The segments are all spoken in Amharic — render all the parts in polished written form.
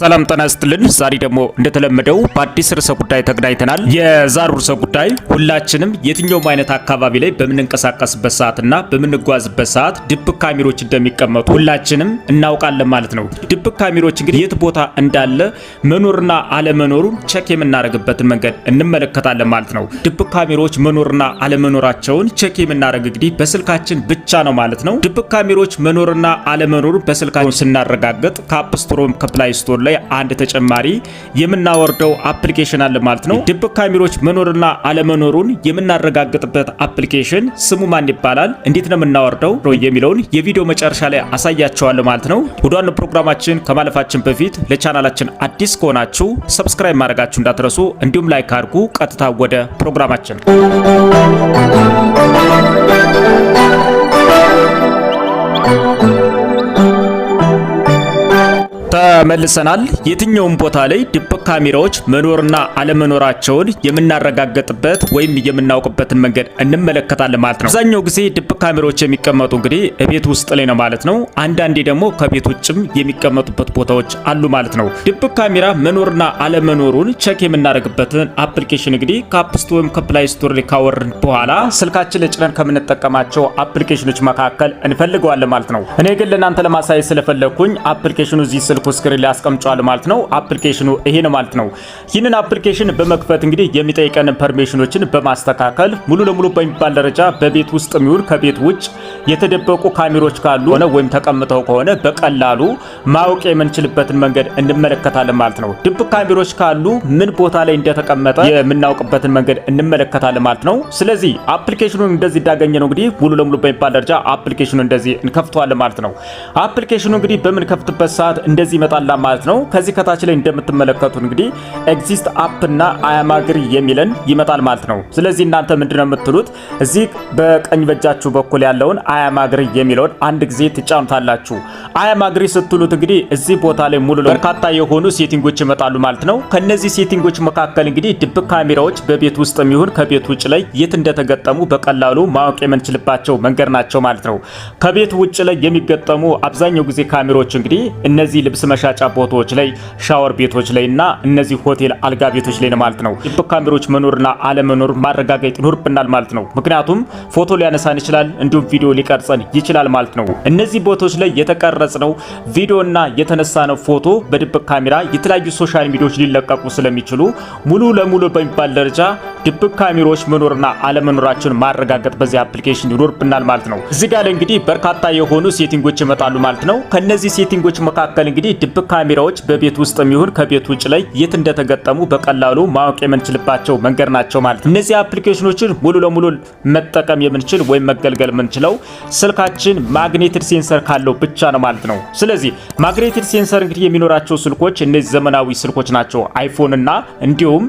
ሰላም ጤና ይስጥልን። ዛሬ ደግሞ እንደተለመደው በአዲስ ርዕሰ ጉዳይ ተገናኝተናል። የዛሬው ርዕሰ ጉዳይ ሁላችንም የትኛውም አይነት አካባቢ ላይ በምንንቀሳቀስበት ሰዓትና በምንጓዝበት ሰዓት ድብቅ ካሜሮች እንደሚቀመጡ ሁላችንም እናውቃለን ማለት ነው። ድብቅ ካሜሮች እንግዲህ የት ቦታ እንዳለ መኖርና አለመኖሩን ቼክ የምናደርግበትን መንገድ እንመለከታለን ማለት ነው። ድብቅ ካሜሮች መኖርና አለመኖራቸውን ቼክ የምናደርግ እንግዲህ በስልካችን ብቻ ነው ማለት ነው። ድብቅ ካሜሮች መኖርና አለመኖሩን በስልካችን ስናረጋግጥ ከአፕ ስቶርም ከፕላይ ስቶር ላይ አንድ ተጨማሪ የምናወርደው አፕሊኬሽን አለ ማለት ነው። ድብቅ ካሜሮች መኖርና አለመኖሩን የምናረጋግጥበት አፕሊኬሽን ስሙ ማን ይባላል፣ እንዴት ነው የምናወርደው የሚለውን የቪዲዮ መጨረሻ ላይ አሳያችኋለሁ ማለት ነው። ወደ ዋናው ፕሮግራማችን ከማለፋችን በፊት ለቻናላችን አዲስ ከሆናችሁ ሰብስክራይብ ማድረጋችሁ እንዳትረሱ፣ እንዲሁም ላይክ አድርጉ። ቀጥታ ወደ ፕሮግራማችን ተመልሰናል። የትኛውም ቦታ ላይ ድብቅ ካሜራዎች መኖርና አለመኖራቸውን የምናረጋግጥበት ወይም የምናውቅበትን መንገድ እንመለከታለን ማለት ነው። አብዛኛው ጊዜ ድብቅ ካሜራዎች የሚቀመጡ እንግዲህ ቤት ውስጥ ላይ ነው ማለት ነው። አንዳንዴ ደግሞ ከቤት ውጭም የሚቀመጡበት ቦታዎች አሉ ማለት ነው። ድብቅ ካሜራ መኖርና አለመኖሩን ቼክ የምናደርግበትን አፕሊኬሽን እንግዲህ ከአፕ ስቶር ወይም ከፕላይ ስቶር ላይ ካወረድን በኋላ ስልካችን ላይ ጭነን ከምንጠቀማቸው አፕሊኬሽኖች መካከል እንፈልገዋለን ማለት ነው። እኔ ግን ለእናንተ ለማሳየት ስለፈለኩኝ አፕሊኬሽኑ እዚህ ስልኩ ስክሪን ላይ አስቀምጫለሁ ማለት ነው። አፕሊኬሽኑ ይሄ ነው ማለት ነው። ይህንን አፕሊኬሽን በመክፈት እንግዲህ የሚጠይቀን ፐርሚሽኖችን በማስተካከል ሙሉ ለሙሉ በሚባል ደረጃ በቤት ውስጥ የሚሆን ከቤት ውጭ የተደበቁ ካሜሮች ካሉ ወይም ተቀምጠው ከሆነ በቀላሉ ማወቅ የምንችልበትን መንገድ እንመለከታለን ማለት ነው። ድብቅ ካሜሮች ካሉ ምን ቦታ ላይ እንደተቀመጠ የምናውቅበትን መንገድ እንመለከታለን ማለት ነው። ስለዚህ አፕሊኬሽኑን እንደዚህ እንዳገኘ ነው እንግዲህ ሙሉ ለሙሉ በሚባል ደረጃ አፕሊኬሽኑ እንደዚህ እንከፍተዋለን ማለት ነው። አፕሊኬሽኑ እንግዲህ በምንከፍትበት ሰዓት እንደዚህ ይመጣል ማለት ነው። ከዚህ ከታች ላይ እንደምትመለከቱት እንግዲህ ኤግዚስት አፕ እና አያማግሪ የሚለን ይመጣል ማለት ነው። ስለዚህ እናንተ ምንድነው የምትሉት እዚህ በቀኝ በጃችሁ በኩል ያለውን አያማግሪ የሚለውን አንድ ጊዜ ትጫኑታላችሁ። አያማግሪ ስትሉት እንግዲህ እዚህ ቦታ ላይ ሙሉ በርካታ የሆኑ ሴቲንጎች ይመጣሉ ማለት ነው። ከነዚህ ሴቲንጎች መካከል እንግዲህ ድብቅ ካሜራዎች በቤት ውስጥ የሚሆን ከቤት ውጭ ላይ የት እንደተገጠሙ በቀላሉ ማወቅ የምንችልባቸው መንገድ ናቸው ማለት ነው። ከቤት ውጭ ላይ የሚገጠሙ አብዛኛው ጊዜ ካሜራዎች እንግዲህ እነዚህ ልብስ መሻጫ ቦታዎች ላይ፣ ሻወር ቤቶች ላይ እና እነዚህ ሆቴል አልጋ ቤቶች ላይ ነው ማለት ነው። ድብቅ ካሜሮች መኖርና አለመኖር ማረጋገጥ ይኖርብናል ማለት ነው። ምክንያቱም ፎቶ ሊያነሳን ይችላል፣ እንዲሁም ቪዲዮ ሊቀርጸን ይችላል ማለት ነው። እነዚህ ቦታዎች ላይ የተቀረጽነው ቪዲዮና የተነሳነው ፎቶ በድብቅ ካሜራ የተለያዩ ሶሻል ሚዲያዎች ሊለቀቁ ስለሚችሉ ሙሉ ለሙሉ በሚባል ደረጃ ድብቅ ካሜሮች መኖርና አለመኖራቸውን ማረጋገጥ በዚህ አፕሊኬሽን ይኖርብናል ማለት ነው። እዚህ ጋር እንግዲህ በርካታ የሆኑ ሴቲንጎች ይመጣሉ ማለት ነው። ከነዚህ ሴቲንጎች መካከል እንግዲህ ድብቅ ካሜራዎች በቤት ውስጥ የሚሆን ከቤት ውጭ ላይ የት እንደተገጠሙ በቀላሉ ማወቅ የምንችልባቸው መንገድ ናቸው ማለት ነው። እነዚህ አፕሊኬሽኖችን ሙሉ ለሙሉ መጠቀም የምንችል ወይም መገልገል የምንችለው ስልካችን ማግኔቲክ ሴንሰር ካለው ብቻ ነው ማለት ነው። ስለዚህ ማግኔቲክ ሴንሰር እንግዲህ የሚኖራቸው ስልኮች እነዚህ ዘመናዊ ስልኮች ናቸው። አይፎን እና እንዲሁም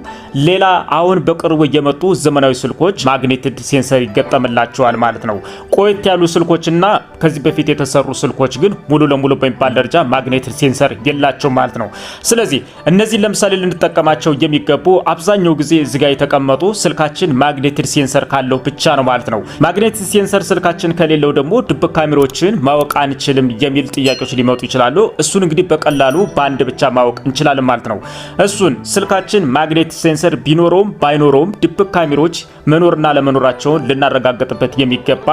ሌላ አሁን በቅርቡ የመጡ ዘመናዊ ስልኮች ማግኔቲክ ሴንሰር ይገጠምላቸዋል ማለት ነው። ቆየት ያሉ ስልኮችና ከዚህ በፊት የተሰሩ ስልኮች ግን ሙሉ ለሙሉ በሚባል ደረጃ ማግኔቲክ ሴንሰር የላቸው ማለት ነው። ስለዚህ እነዚህ ለምሳሌ ልንጠቀማቸው የሚገቡ አብዛኛው ጊዜ እዚህ ጋር የተቀመጡ ስልካችን ማግኔቲክ ሴንሰር ካለው ብቻ ነው ማለት ነው። ማግኔቲክ ሴንሰር ስልካችን ከሌለው ደግሞ ድብቅ ካሜሮችን ማወቅ አንችልም የሚል ጥያቄዎች ሊመጡ ይችላሉ። እሱን እንግዲህ በቀላሉ በአንድ ብቻ ማወቅ እንችላለን ማለት ነው። እሱን ስልካችን ማግኔቲክ ሴንሰር ቢኖረውም ባይኖረውም ድብቅ ካሜሮች መኖርና ለመኖራቸውን ልናረጋግጥበት የሚገባ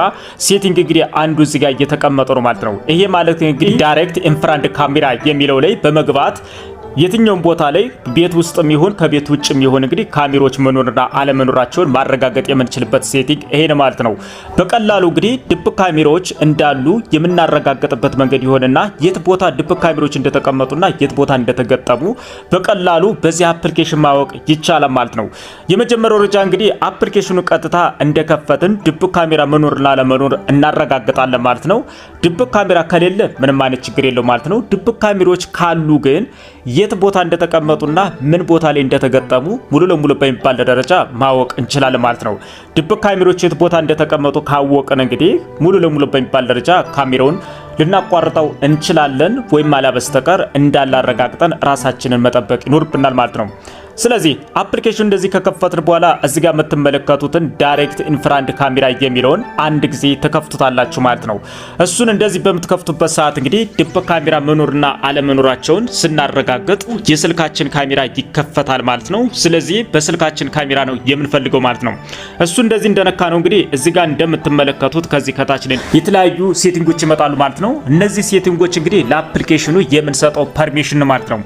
ሴቲንግ እንግዲህ አንዱ እዚህ ጋር እየተቀመጠ ነው ማለት ነው። ይሄ ማለት እንግዲህ ዳይሬክት ኢንፍራንት ካሜራ የሚለው ላይ በመግባት የትኛውም ቦታ ላይ ቤት ውስጥም ይሁን ከቤት ውጭም ይሁን እንግዲህ ካሜሮች መኖርና አለመኖራቸውን ማረጋገጥ የምንችልበት ሴቲንግ ይሄ ነው ማለት ነው። በቀላሉ እንግዲህ ድብቅ ካሜራዎች እንዳሉ የምናረጋግጥበት መንገድ ይሆንና የት ቦታ ድብቅ ካሜራዎች እንደተቀመጡና የት ቦታ እንደተገጠሙ በቀላሉ በዚህ አፕሊኬሽን ማወቅ ይቻላል ማለት ነው። የመጀመሪያው ደረጃ እንግዲህ አፕሊኬሽኑ ቀጥታ እንደከፈትን ድብቅ ካሜራ መኖርና አለመኖር እናረጋግጣለን ማለት ነው። ድብቅ ካሜራ ከሌለ ምንም አይነት ችግር የለው ማለት ነው። ድብቅ ካሜራዎች ካሉ ግን የት ቦታ እንደተቀመጡና ምን ቦታ ላይ እንደተገጠሙ ሙሉ ለሙሉ በሚባል ደረጃ ማወቅ እንችላለን ማለት ነው። ድብቅ ካሜራዎች የት ቦታ እንደተቀመጡ ካወቅን እንግዲህ ሙሉ ለሙሉ በሚባል ደረጃ ካሜራውን ልናቋርጠው እንችላለን ወይም አለበስተቀር እንዳላረጋግጠን ራሳችንን መጠበቅ ይኖርብናል ማለት ነው። ስለዚህ አፕሊኬሽኑ እንደዚህ ከከፈትን በኋላ እዚህ ጋር የምትመለከቱትን ዳይሬክት ኢንፍራንት ካሜራ የሚለውን አንድ ጊዜ ተከፍቱታላችሁ ማለት ነው። እሱን እንደዚህ በምትከፍቱበት ሰዓት እንግዲህ ድብቅ ካሜራ መኖርና አለመኖራቸውን ስናረጋግጥ የስልካችን ካሜራ ይከፈታል ማለት ነው። ስለዚህ በስልካችን ካሜራ ነው የምንፈልገው ማለት ነው። እሱ እንደዚህ እንደነካ ነው እንግዲህ እዚህ ጋር እንደምትመለከቱት ከዚህ ከታች ላይ የተለያዩ ሴቲንጎች ይመጣሉ ማለት ነው። እነዚህ ሴቲንጎች እንግዲህ ለአፕሊኬሽኑ የምንሰጠው ፐርሚሽን ማለት ነው።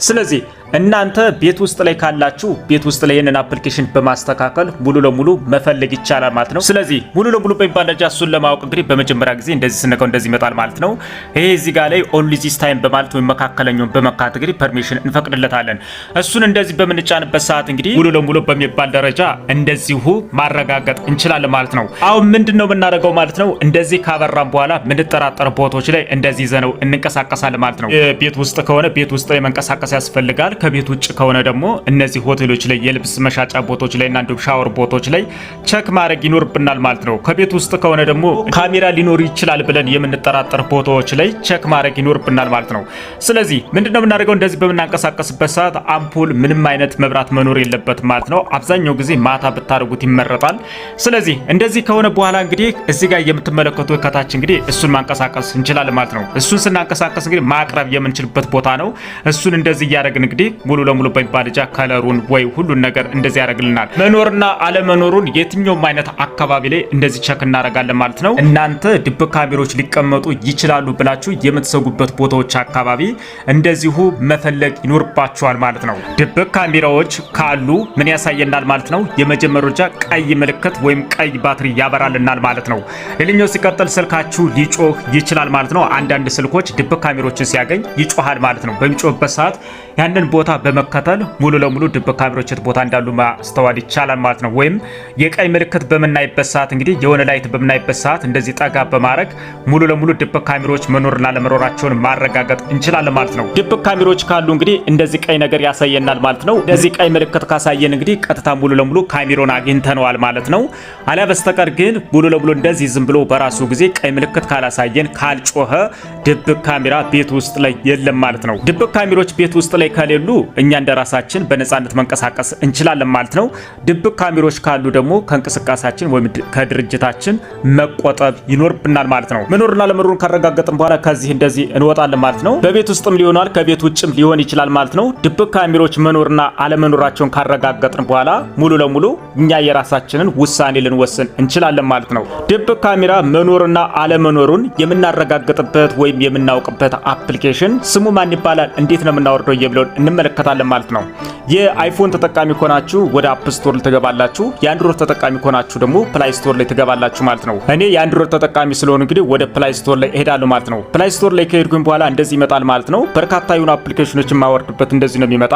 ስለዚህ እናንተ ቤት ውስጥ ላይ ካላችሁ ቤት ውስጥ ላይ ይሄንን አፕሊኬሽን በማስተካከል ሙሉ ለሙሉ መፈለግ ይቻላል ማለት ነው። ስለዚህ ሙሉ ለሙሉ በሚባል ደረጃ እሱን ለማወቅ እንግዲህ በመጀመሪያ ጊዜ እንደዚህ ስነካው እንደዚህ ይመጣል ማለት ነው። ይሄ እዚህ ጋር ላይ ኦንሊ ዚስ ታይም በማለት ወይ መካከለኛውን በመካት እንግዲህ ፐርሚሽን እንፈቅድለታለን። እሱን እንደዚህ በምንጫንበት ሰዓት እንግዲህ ሙሉ ለሙሉ በሚባል ደረጃ እንደዚሁ ማረጋገጥ እንችላለን ማለት ነው። አሁን ምንድነው የምናደርገው ማለት ነው? እንደዚህ ካበራን በኋላ ምንጠራጠር ቦታዎች ላይ እንደዚህ ይዘነው እንንቀሳቀሳለን ማለት ነው። ቤት ውስጥ ከሆነ ቤት ውስጥ ላይ መንቀሳቀስ ያስፈልጋል። ከቤት ውጭ ከሆነ ደግሞ እነዚህ ሆቴሎች ላይ የልብስ መሻጫ ቦታዎች ላይ እና እንዲሁም ሻወር ቦታዎች ላይ ቼክ ማድረግ ይኖርብናል ማለት ነው። ከቤት ውስጥ ከሆነ ደግሞ ካሜራ ሊኖር ይችላል ብለን የምንጠራጠር ቦታዎች ላይ ቼክ ማድረግ ይኖርብናል ማለት ነው። ስለዚህ ምንድነው የምናደርገው? እንደዚህ በምናንቀሳቀስበት ሰዓት አምፖል ምንም አይነት መብራት መኖር የለበትም ማለት ነው። አብዛኛው ጊዜ ማታ ብታደርጉት ይመረጣል። ስለዚህ እንደዚህ ከሆነ በኋላ እንግዲህ እዚህ ጋር የምትመለከቱት ከታች እንግዲህ እሱን ማንቀሳቀስ እንችላለን ማለት ነው። እሱን ስናንቀሳቀስ እንግዲህ ማቅረብ የምንችልበት ቦታ ነው። እሱን እንደዚህ እያደረግን እንግዲህ ሙሉ ለሙሉ በሚባል ደረጃ ከለሩን ወይ ሁሉን ነገር እንደዚህ ያደርግልናል። መኖርና አለመኖሩን የትኛውም አይነት አካባቢ ላይ እንደዚህ ቸክ እናደርጋለን ማለት ነው። እናንተ ድብቅ ካሜራዎች ሊቀመጡ ይችላሉ ብላችሁ የምትሰጉበት ቦታዎች አካባቢ እንደዚሁ መፈለግ ይኖርባችኋል ማለት ነው። ድብቅ ካሜራዎች ካሉ ምን ያሳየናል ማለት ነው? የመጀመሪያው ደረጃ ቀይ ምልክት ወይም ቀይ ባትሪ ያበራልናል ማለት ነው። ሌላኛው ሲቀጥል ስልካችሁ ሊጮህ ይችላል ማለት ነው። አንዳንድ ስልኮች ድብቅ ካሜራዎችን ሲያገኝ ይጮሃል ማለት ነው። በሚጮህበት ሰዓት ያንን ቦታ በመከተል ሙሉ ለሙሉ ድብቅ ካሜራዎች ቦታ እንዳሉ ማስተዋል ይቻላል ማለት ነው። ወይም የቀይ ምልክት በመናይበት ሰዓት እንግዲህ የሆነ ላይት በመናይበት ሰዓት እንደዚህ ጠጋ በማድረግ ሙሉ ለሙሉ ድብቅ ካሜራዎች መኖርና ለመኖራቸውን ማረጋገጥ እንችላለን ማለት ነው። ድብቅ ካሜራዎች ካሉ እንግዲህ እንደዚህ ቀይ ነገር ያሳየናል ማለት ነው። እንደዚህ ቀይ ምልክት ካሳየን እንግዲህ ቀጥታ ሙሉ ለሙሉ ካሜራውን አግኝተነዋል ማለት ነው። አሊያ በስተቀር ግን ሙሉ ለሙሉ እንደዚህ ዝም ብሎ በራሱ ጊዜ ቀይ ምልክት ካላሳየን ካልጮኸ ድብቅ ካሜራ ቤት ውስጥ ላይ የለም ማለት ነው። ድብቅ ካሜራዎች ቤት ውስጥ ላይ ከሌሉ እኛ እንደራሳችን በነፃነት መንቀሳቀስ እንችላለን ማለት ነው። ድብቅ ካሜራዎች ካሉ ደግሞ ከእንቅስቃሴያችን ወይም ከድርጅታችን መቆጠብ ይኖርብናል ማለት ነው። መኖርና ለመኖሩን ካረጋገጥን በኋላ ከዚህ እንደዚህ እንወጣለን ማለት ነው። በቤት ውስጥም ሊሆናል ከቤት ውጭም ሊሆን ይችላል ማለት ነው። ድብቅ ካሜራዎች መኖርና አለመኖራቸውን ካረጋገጥን በኋላ ሙሉ ለሙሉ እኛ የራሳችንን ውሳኔ ልንወስን እንችላለን ማለት ነው። ድብቅ ካሜራ መኖርና አለመኖሩን የምናረጋግጥበት ወይም የምናውቅበት አፕሊኬሽን ስሙ ማን ይባላል? እንዴት ነው የምናወርደው የሚለውን እንመለከታለን ማለት ነው። የአይፎን ተጠቃሚ ከሆናችሁ ወደ አፕ ስቶር ትገባላችሁ። የአንድሮይድ ተጠቃሚ ከሆናችሁ ደግሞ ፕላይ ስቶር ላይ ትገባላችሁ ማለት ነው። እኔ የአንድሮይድ ተጠቃሚ ስለሆነ እንግዲህ ወደ ፕላይ ስቶር ላይ እሄዳለሁ ማለት ነው። ፕላይ ስቶር ላይ ከሄድኩኝ በኋላ እንደዚህ ይመጣል ማለት ነው። በርካታ የሆኑ አፕሊኬሽኖችን ማወርድበት እንደዚህ ነው የሚመጣ።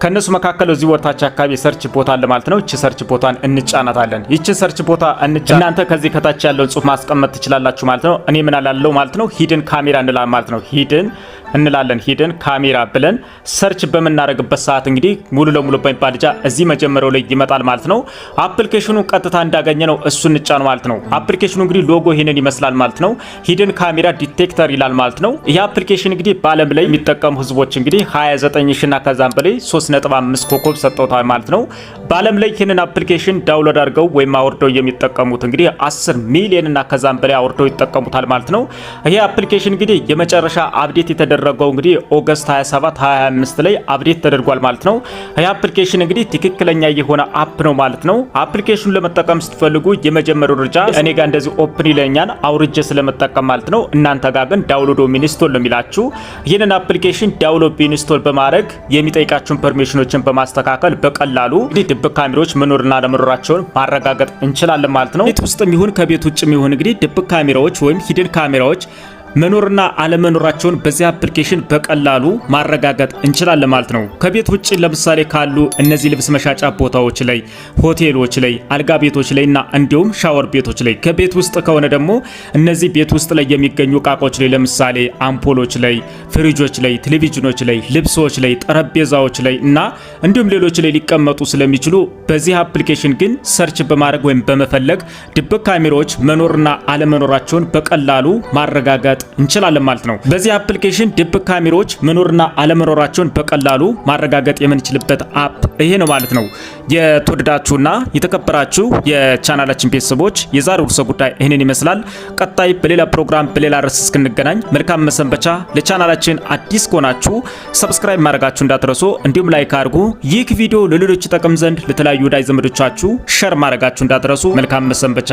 ከነሱ መካከል እዚህ ወርታች አካባቢ ሰርች ቦታ አለ ማለት ነው። እቺ ሰርች ቦታን እንጫናታለን። ይቺ ሰርች ቦታ እናንተ ከዚህ ከታች ያለውን ጽሁፍ ማስቀመጥ ትችላላችሁ ማለት ነው። እኔ ምን አላለው ማለት ነው? ሂድን ካሜራ እንላለን ማለት ነው። እንላለን ሂድን ካሜራ ብለን ሰርች በመናረግበት ሰዓት እንግዲህ ሙሉ ለሙሉ በሚባል ደረጃ እዚህ መጀመሪያው ላይ ይመጣል ማለት ነው። አፕሊኬሽኑ ቀጥታ እንዳገኘ ነው እሱ እንጫን ማለት ነው። አፕሊኬሽኑ እንግዲህ ሎጎ ይሄንን ይመስላል ማለት ነው። ሂድን ካሜራ ዲቴክተር ይላል ማለት ነው። ይሄ አፕሊኬሽን እንግዲህ በዓለም ላይ የሚጠቀሙ ህዝቦች እንግዲህ 29 ሺና ከዛም በላይ 3.5 ኮከብ ሰጥተውታል ማለት ነው። በዓለም ላይ ይሄንን አፕሊኬሽን ዳውንሎድ አድርገው ወይም አውርደው የሚጠቀሙት እንግዲህ 10 ሚሊዮን እና ከዛም በላይ አውርደው ይጠቀሙታል ማለት ነው። ይሄ አፕሊኬሽን እንግዲህ የመጨረሻ አፕዴት የተደረገው እንግዲህ ኦገስት 27 2025 ላይ አፕዴት ተደርጓል ማለት ነው። ይሄ አፕሊኬሽን እንግዲህ ትክክለኛ የሆነ አፕ ነው ማለት ነው። አፕሊኬሽኑን ለመጠቀም ስትፈልጉ የመጀመሪያው ደረጃ እኔ ጋር እንደዚህ ኦፕን ይለኛል አውርጄ ስለመጠቀም ማለት ነው። እናንተ ጋር ግን ዳውንሎድ ኢንስቶል ነው የሚላችሁ። ይሄንን አፕሊኬሽን ዳውንሎድ ኢንስቶል በማድረግ የሚጠይቃችሁን ፐርሚሽኖችን በማስተካከል በቀላሉ እንግዲህ ድብቅ ካሜራዎች መኖርና ለመኖራቸውን ማረጋገጥ እንችላለን ማለት ነው። ቤት ውስጥም ይሁን ከቤት ውጭም ይሁን እንግዲህ ድብቅ ካሜራዎች ወይም ሂድን ካሜራዎች መኖርና አለመኖራቸውን በዚህ አፕሊኬሽን በቀላሉ ማረጋገጥ እንችላለን ማለት ነው። ከቤት ውጭ ለምሳሌ ካሉ እነዚህ ልብስ መሻጫ ቦታዎች ላይ፣ ሆቴሎች ላይ፣ አልጋ ቤቶች ላይ እና እንዲሁም ሻወር ቤቶች ላይ፣ ከቤት ውስጥ ከሆነ ደግሞ እነዚህ ቤት ውስጥ ላይ የሚገኙ እቃቆች ላይ ለምሳሌ አምፖሎች ላይ፣ ፍሪጆች ላይ፣ ቴሌቪዥኖች ላይ፣ ልብሶች ላይ፣ ጠረጴዛዎች ላይ እና እንዲሁም ሌሎች ላይ ሊቀመጡ ስለሚችሉ በዚህ አፕሊኬሽን ግን ሰርች በማድረግ ወይም በመፈለግ ድብቅ ካሜራዎች መኖርና አለመኖራቸውን በቀላሉ ማረጋገጥ ማረጋገጥ እንችላለን ማለት ነው። በዚህ አፕሊኬሽን ድብቅ ካሜራዎች መኖርና አለመኖራቸውን በቀላሉ ማረጋገጥ የምንችልበት አፕ ይሄ ነው ማለት ነው። የተወደዳችሁና የተከበራችሁ የቻናላችን ቤተሰቦች የዛሬው ርዕሰ ጉዳይ ይህንን ይመስላል። ቀጣይ በሌላ ፕሮግራም በሌላ ርዕስ እስክንገናኝ መልካም መሰንበቻ። ለቻናላችን አዲስ ከሆናችሁ ሰብስክራይብ ማድረጋችሁ እንዳትረሱ፣ እንዲሁም ላይክ አድርጉ። ይህ ቪዲዮ ለሌሎች ይጠቅም ዘንድ ለተለያዩ ወዳጅ ዘመዶቻችሁ ሸር ማድረጋችሁ እንዳትረሱ። መልካም መሰንበቻ።